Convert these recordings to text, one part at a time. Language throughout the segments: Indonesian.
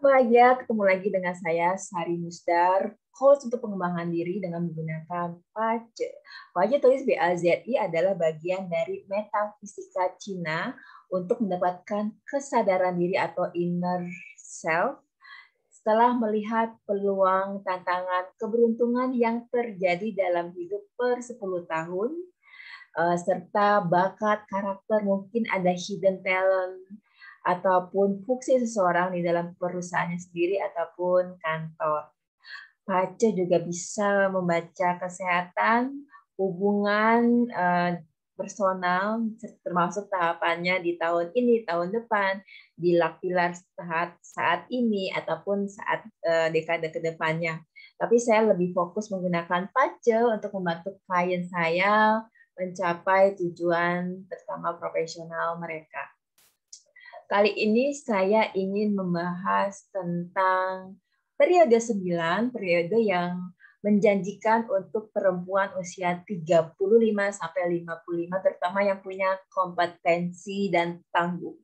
bahagia ketemu lagi dengan saya, Sari Musdar, coach untuk pengembangan diri dengan menggunakan PAZE. PAZE tulis BAZI adalah bagian dari metafisika Cina untuk mendapatkan kesadaran diri atau inner self setelah melihat peluang, tantangan, keberuntungan yang terjadi dalam hidup per 10 tahun, serta bakat, karakter, mungkin ada hidden talent, ataupun fungsi seseorang di dalam perusahaannya sendiri ataupun kantor. PAZE juga bisa membaca kesehatan, hubungan personal, termasuk tahapannya di tahun ini, tahun depan, di pilar saat ini, ataupun saat dekade ke depannya. Tapi saya lebih fokus menggunakan PAZE untuk membantu klien saya mencapai tujuan terutama profesional mereka. Kali ini saya ingin membahas tentang periode 9, periode yang menjanjikan untuk perempuan usia 35 sampai 55, terutama yang punya kompetensi dan tangguh.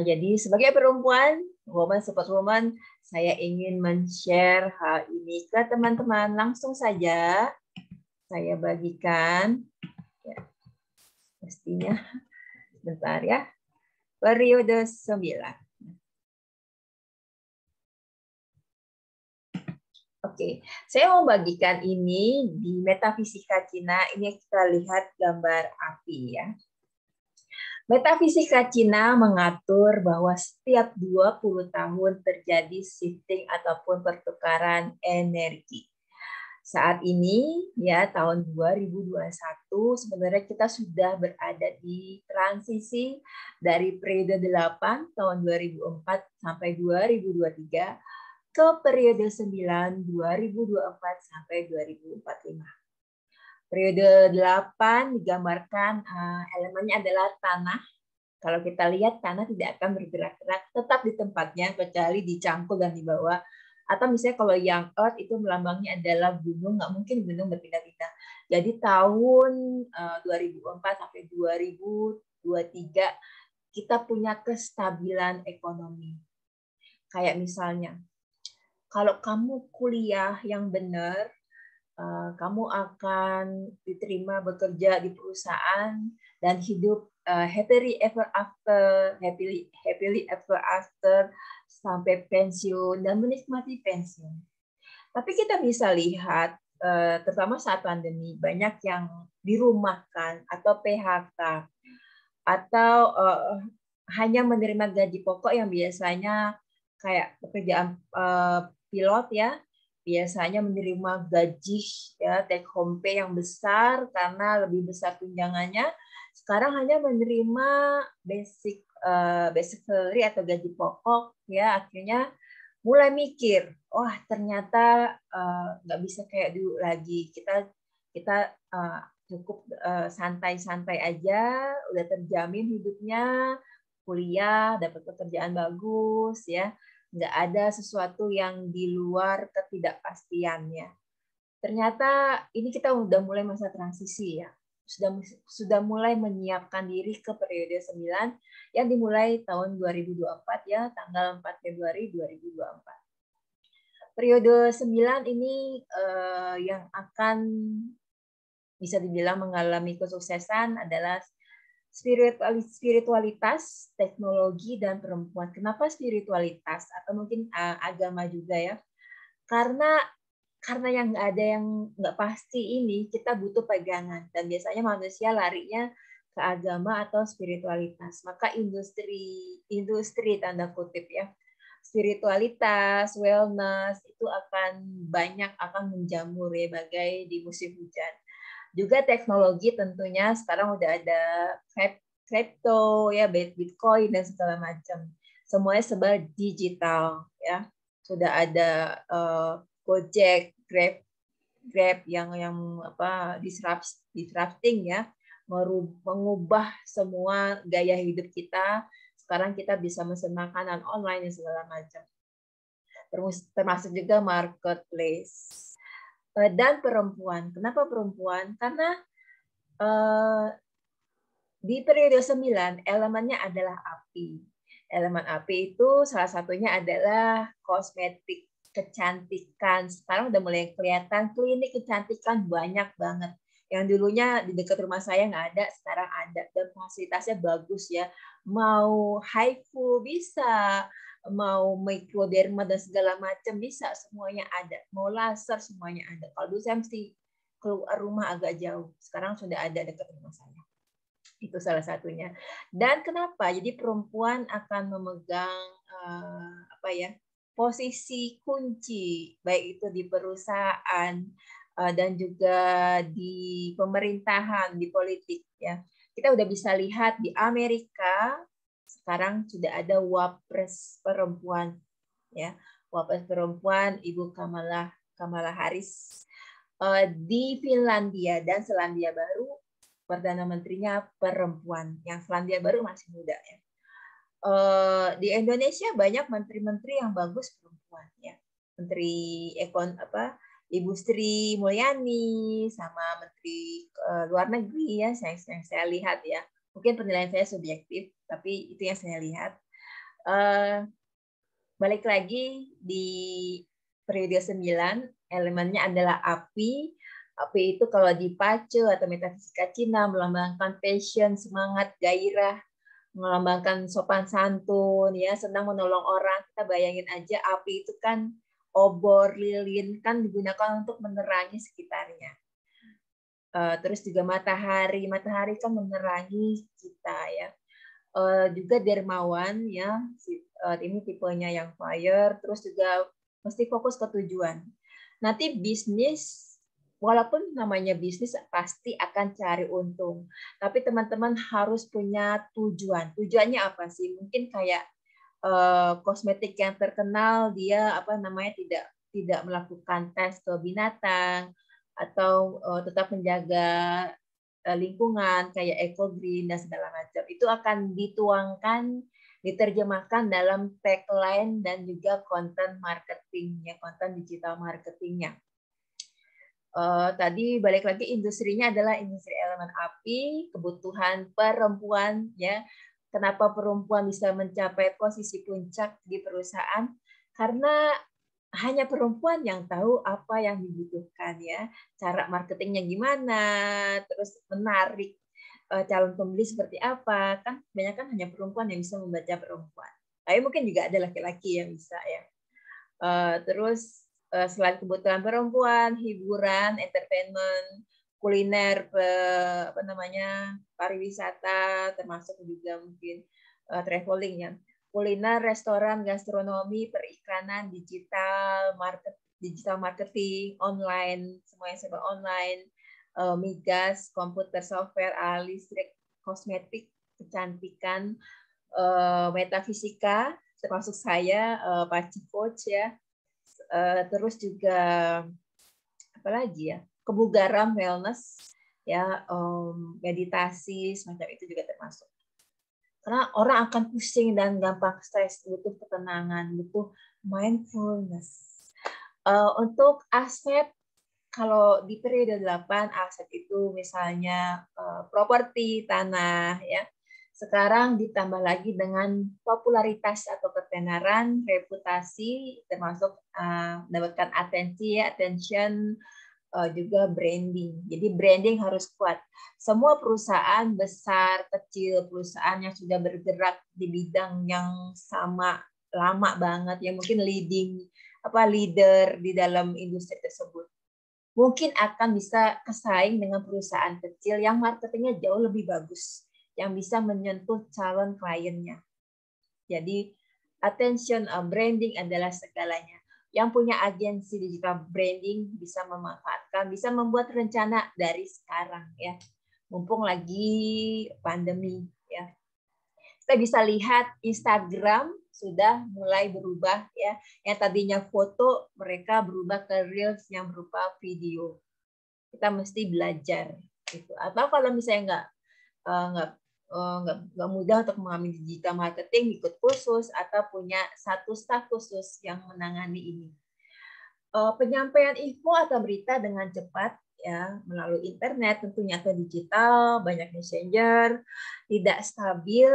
Jadi sebagai perempuan, woman support woman, saya ingin men-share hal ini ke teman-teman. Langsung saja saya bagikan. Ya, pastinya sebentar ya. Periode 9. Oke, saya mau bagikan ini di metafisika Cina. Ini kita lihat gambar api ya. Metafisika Cina mengatur bahwa setiap 20 tahun terjadi shifting ataupun pertukaran energi. Saat ini ya tahun 2021 sebenarnya kita sudah berada di transisi dari periode 8 tahun 2004 sampai 2023 ke periode 9 2024 sampai 2045. Periode 8 digambarkan elemennya adalah tanah. Kalau kita lihat tanah tidak akan bergerak-gerak, tetap di tempatnya kecuali dicangkul dan dibawa. Atau misalnya kalau yang earth itu melambangnya adalah gunung, nggak mungkin gunung berpindah-pindah. Jadi tahun 2004 sampai 2023 kita punya kestabilan ekonomi. Kayak misalnya, kalau kamu kuliah yang benar, kamu akan diterima bekerja di perusahaan dan hidup happily ever after sampai pensiun dan menikmati pensiun. Tapi kita bisa lihat, terutama saat pandemi, banyak yang dirumahkan atau PHK atau hanya menerima gaji pokok yang biasanya kayak pekerjaan pilot ya, biasanya menerima gaji ya take home pay yang besar karena lebih besar tunjangannya. Sekarang hanya menerima basic salary atau gaji pokok ya, akhirnya mulai mikir, wah ternyata nggak bisa kayak dulu lagi. Kita cukup santai-santai aja, udah terjamin hidupnya, kuliah, dapat pekerjaan bagus ya. Nggak ada sesuatu yang di luar ketidakpastiannya. Ternyata ini kita udah mulai masa transisi ya. Sudah mulai menyiapkan diri ke periode 9 yang dimulai tahun 2024 ya, tanggal 4 Februari 2024. Periode 9 ini yang akan bisa dibilang mengalami kesuksesan adalah spiritualitas, teknologi, dan perempuan. Kenapa spiritualitas? Atau mungkin agama juga ya. Karena yang nggak ada yang nggak pasti ini, kita butuh pegangan. Dan biasanya manusia larinya ke agama atau spiritualitas. Maka industri tanda kutip ya, spiritualitas, wellness, itu akan menjamur ya, bagai di musim hujan. Juga teknologi tentunya sekarang udah ada crypto ya, Bitcoin dan segala macam. Semuanya serba digital ya. Sudah ada Gojek, Grab yang disrupting ya, mengubah semua gaya hidup kita. Sekarang kita bisa mesen makanan online dan segala macam. Termasuk juga marketplace. Dan perempuan. Kenapa perempuan? Karena di periode 9 elemennya adalah api. Elemen api itu salah satunya adalah kosmetik, kecantikan. Sekarang udah mulai kelihatan klinik kecantikan banyak banget. Yang dulunya di dekat rumah saya nggak ada, sekarang ada. Dan fasilitasnya bagus ya. Mau HIFU bisa, mau microderma dan segala macam bisa, semuanya ada. Mau laser semuanya ada. Kalau dulu saya mesti keluar rumah agak jauh. Sekarang sudah ada dekat rumah saya. Itu salah satunya. Dan kenapa? Jadi perempuan akan memegang posisi kunci, baik itu di perusahaan dan juga di pemerintahan, di politik ya. Kita udah bisa lihat di Amerika sekarang sudah ada wapres perempuan ya. Wapres perempuan Ibu Kamala Harris. Di Finlandia dan Selandia Baru Perdana Menterinya perempuan, yang Selandia Baru masih muda ya. Di Indonesia banyak menteri-menteri yang bagus perempuan ya. Menteri Ibu Sri Mulyani sama Menteri Luar Negeri ya, yang saya lihat ya. Mungkin penilaian saya subjektif, tapi itu yang saya lihat. Balik lagi di periode 9, elemennya adalah api. Api itu kalau di Pace atau metafisika Cina melambangkan passion, semangat, gairah, melambangkan sopan santun, ya, senang menolong orang. Kita bayangin aja api itu kan obor, lilin kan digunakan untuk menerangi sekitarnya. Terus juga matahari kan menerangi kita ya. Juga dermawan ya, ini tipenya yang fire, terus juga mesti fokus ke tujuan. Nanti bisnis, walaupun namanya bisnis pasti akan cari untung, tapi teman-teman harus punya tujuan. Tujuannya apa sih? Mungkin kayak kosmetik yang terkenal dia tidak melakukan tes ke binatang atau tetap menjaga lingkungan kayak eco green dan segala macam. Itu akan diterjemahkan dalam tagline dan juga konten marketingnya, konten digital marketingnya. Tadi balik lagi industrinya adalah industri elemen api, kebutuhan perempuan ya. Kenapa perempuan bisa mencapai posisi puncak di perusahaan? Karena hanya perempuan yang tahu apa yang dibutuhkan ya, cara marketingnya gimana, terus menarik calon pembeli seperti apa, kan banyak kan hanya perempuan yang bisa membaca perempuan. Tapi mungkin juga ada laki-laki yang bisa ya. Terus selain kebutuhan perempuan, hiburan, entertainment, kuliner, pariwisata, termasuk juga mungkin traveling ya. Kuliner, restoran, gastronomi, periklanan, digital marketing, online, semua yang serba online, migas, komputer, software, alat listrik, kosmetik, kecantikan, metafisika, termasuk saya, Paci Coach ya. Terus juga apa lagi ya? Kebugaran, wellness, ya, meditasi, semacam itu juga termasuk. Karena orang akan pusing dan gampang stres, butuh ketenangan, butuh mindfulness. Untuk aset, kalau di periode 8, aset itu misalnya properti, tanah, ya. Sekarang ditambah lagi dengan popularitas atau ketenaran, reputasi, termasuk mendapatkan atensi, ya, attention, juga branding. Jadi branding harus kuat. Semua perusahaan besar, kecil, perusahaan yang sudah bergerak di bidang yang sama lama banget, yang mungkin leader di dalam industri tersebut, mungkin akan bisa kesaing dengan perusahaan kecil yang marketingnya jauh lebih bagus, yang bisa menyentuh calon kliennya. Jadi attention, branding adalah segalanya. Yang punya agensi digital branding bisa memanfaatkan, bisa membuat rencana dari sekarang ya. Mumpung lagi pandemi ya. Kita bisa lihat Instagram sudah mulai berubah ya. Yang tadinya foto, mereka berubah ke reels yang berupa video. Kita mesti belajar gitu. Atau kalau misalnya nggak mudah untuk mengambil digital marketing, ikut kursus atau punya satu staf khusus yang menangani ini. Penyampaian info atau berita dengan cepat ya melalui internet tentunya atau digital, banyak messenger, tidak stabil,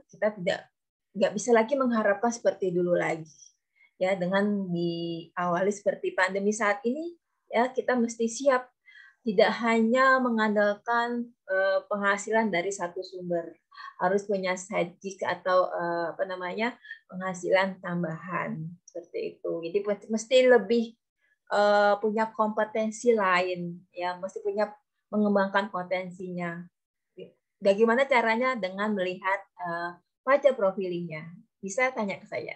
kita tidak nggak bisa lagi mengharapkan seperti dulu lagi. Ya, dengan diawali seperti pandemi saat ini, ya kita mesti siap tidak hanya mengandalkan penghasilan dari satu sumber, harus punya side gig atau penghasilan tambahan seperti itu. Jadi mesti lebih punya kompetensi lain, ya mesti punya mengembangkan potensinya. Bagaimana caranya? Dengan melihat wajah profilingnya. Bisa tanya ke saya.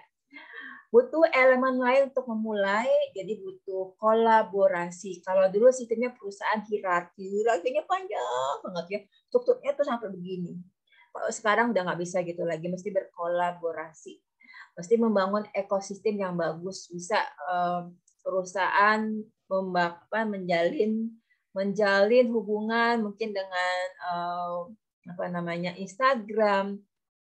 Butuh elemen lain untuk memulai, jadi butuh kolaborasi. Kalau dulu sistemnya perusahaan hierarkinya panjang banget ya, strukturnya tuh sampai begini. Kalau sekarang udah nggak bisa gitu lagi, mesti berkolaborasi, mesti membangun ekosistem yang bagus. Bisa perusahaan menjalin hubungan mungkin dengan Instagram,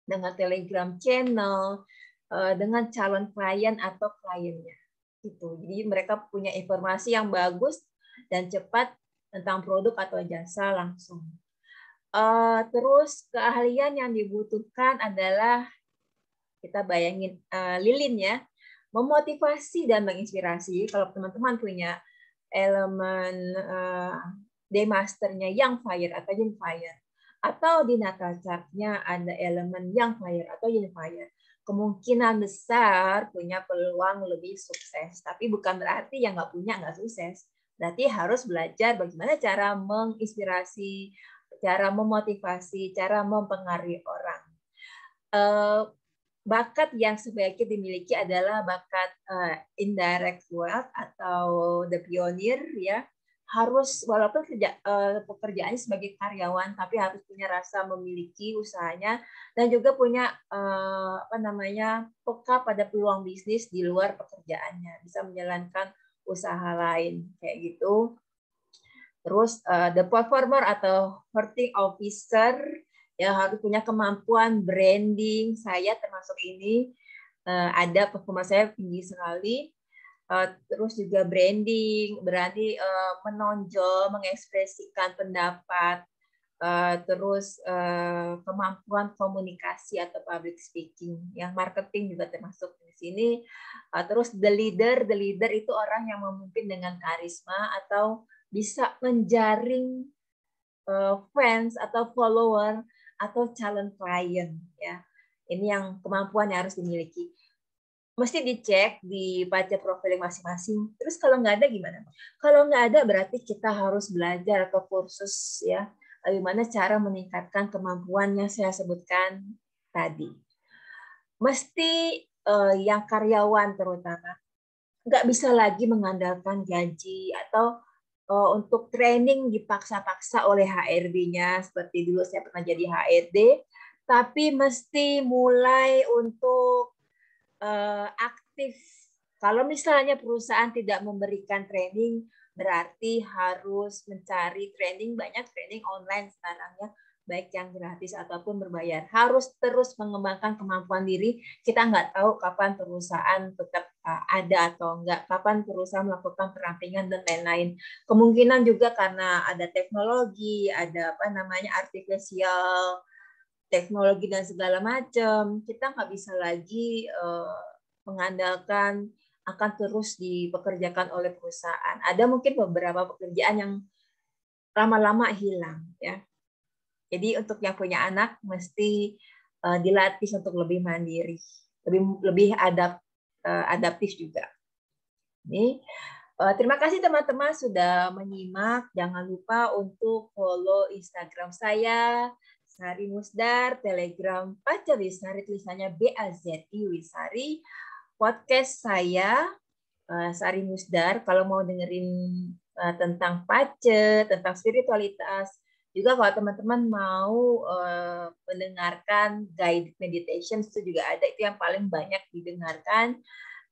dengan Telegram channel, dengan calon klien atau kliennya. Gitu. Jadi mereka punya informasi yang bagus dan cepat tentang produk atau jasa langsung. Terus keahlian yang dibutuhkan adalah, kita bayangin lilin ya, memotivasi dan menginspirasi. Kalau teman-teman punya elemen day masternya yang fire atau yin fire, atau di natal chart-nya ada elemen yang fire atau yin fire, kemungkinan besar punya peluang lebih sukses. Tapi bukan berarti yang nggak punya nggak sukses. Berarti harus belajar bagaimana cara menginspirasi, cara memotivasi, cara mempengaruhi orang. Bakat yang sebaiknya dimiliki adalah bakat indirect wealth atau the pioneer, ya. Harus walaupun pekerjaannya sebagai karyawan, tapi harus punya rasa memiliki usahanya dan juga punya peka pada peluang bisnis di luar pekerjaannya, bisa menjalankan usaha lain kayak gitu. Terus the performer atau hurting officer, ya harus punya kemampuan branding. Saya termasuk ini, ada performa saya tinggi sekali. Terus juga branding, berani menonjol, mengekspresikan pendapat, terus kemampuan komunikasi atau public speaking, yang marketing juga termasuk di sini. Terus the leader itu orang yang memimpin dengan karisma atau bisa menjaring fans atau follower atau calon klien, ya. Ini yang kemampuan yang harus dimiliki. Mesti dicek di baca profiling masing-masing. Terus kalau nggak ada gimana? Kalau nggak ada berarti kita harus belajar atau kursus, ya, bagaimana cara meningkatkan kemampuan yang saya sebutkan tadi. Mesti yang karyawan terutama nggak bisa lagi mengandalkan gaji atau untuk training dipaksa-paksa oleh HRD-nya, seperti dulu saya pernah jadi HRD, tapi mesti mulai untuk aktif. Kalau misalnya perusahaan tidak memberikan training, berarti harus mencari training, banyak training online sekarang ya, baik yang gratis ataupun berbayar. Harus terus mengembangkan kemampuan diri. Kita nggak tahu kapan perusahaan tetap ada atau enggak, kapan perusahaan melakukan perampingan dan lain-lain. Kemungkinan juga karena ada teknologi, ada artificial teknologi dan segala macam, kita nggak bisa lagi mengandalkan akan terus dipekerjakan oleh perusahaan. Ada mungkin beberapa pekerjaan yang lama-lama hilang, ya. Jadi untuk yang punya anak mesti dilatih untuk lebih mandiri, lebih adaptif juga. Ini terima kasih teman-teman sudah menyimak. Jangan lupa untuk follow Instagram saya, Sari Musdar, Telegram Pace Wisari, tulisannya BAZI Wisari. Podcast saya, Sari Musdar, kalau mau dengerin tentang pace, tentang spiritualitas, juga kalau teman-teman mau mendengarkan guided meditation, itu juga ada, itu yang paling banyak didengarkan.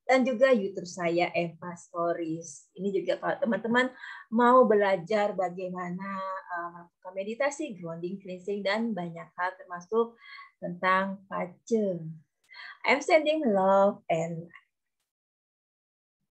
Dan juga YouTube saya, Eva Stories. Ini juga kalau teman-teman mau belajar bagaimana melakukan meditasi, grounding, cleansing, dan banyak hal termasuk tentang pace. I'm sending love and